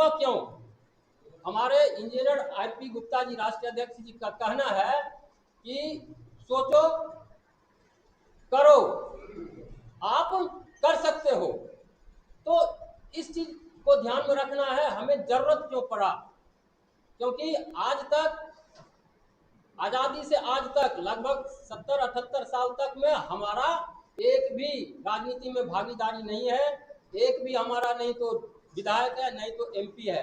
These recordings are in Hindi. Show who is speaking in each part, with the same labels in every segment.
Speaker 1: हुआ क्यों? हमारे इंजीनियर आईपी गुप्ता जी, राष्ट्रीय अध्यक्ष जी का कहना है कि सोचो, करो, आप कर सकते हो। तो इस चीज को ध्यान में रखना है, हमें जरूरत क्यों पड़ा, क्योंकि आज तक, आजादी से आज तक लगभग 70-78 साल तक में हमारा एक भी राजनीति में भागीदारी नहीं है। एक भी हमारा नहीं तो विधायक है, नहीं तो एमपी है,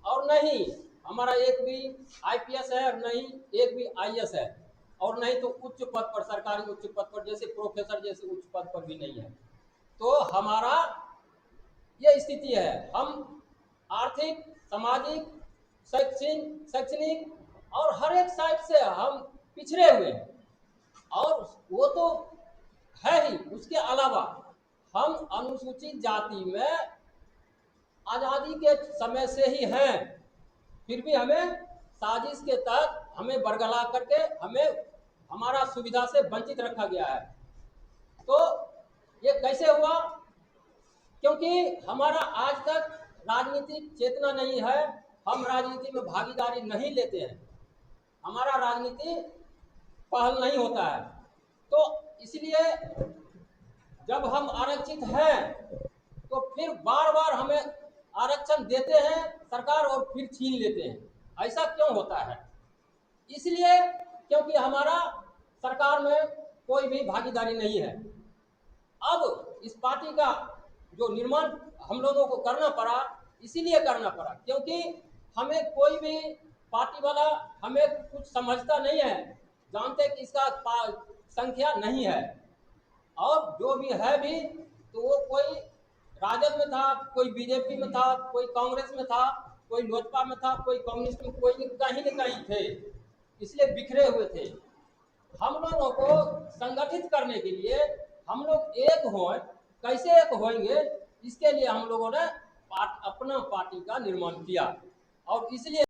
Speaker 1: और नहीं हमारा एक भी आईपीएस है, और नहीं एक भी आईएएस है, और नहीं तो उच्च पद पर, सरकारी उच्च पद पर, जैसे प्रोफेसर जैसे उच्च पद पर भी नहीं है। तो हमारा ये स्थिति है, हम आर्थिक, सामाजिक, शैक्षणिक और हर एक साइड से हम पिछड़े हुए हैं। और वो तो है ही, उसके अलावा हम अनुसूचित जाति में आजादी के समय से ही हैं, फिर भी हमें साजिश के तहत हमें बरगला करके हमें हमारा सुविधा से वंचित रखा गया है। तो ये कैसे हुआ? क्योंकि हमारा आज तक राजनीतिक चेतना नहीं है, हम राजनीति में भागीदारी नहीं लेते हैं, हमारा राजनीति पहल नहीं होता है। तो इसलिए जब हम आरक्षित हैं तो फिर बार बार हमें आरक्षण देते हैं सरकार और फिर छीन लेते हैं। ऐसा क्यों होता है? इसलिए क्योंकि हमारा सरकार में कोई भी भागीदारी नहीं है। अब इस पार्टी का जो निर्माण हम लोगों को करना पड़ा, इसीलिए करना पड़ा क्योंकि हमें कोई भी पार्टी वाला हमें कुछ समझता नहीं है, जानते कि इसका संख्या नहीं है, और जो भी है भी तो वो कोई राजद में था, कोई बीजेपी में था, कोई कांग्रेस में था, कोई लोजपा में था, कोई कम्युनिस्ट में, कोई कहीं न कहीं थे, इसलिए बिखरे हुए थे। हम लोगों को संगठित करने के लिए हम लोग एक हों, कैसे एक होंगे, इसके लिए हम लोगों ने अपना पार्टी का निर्माण किया, और इसलिए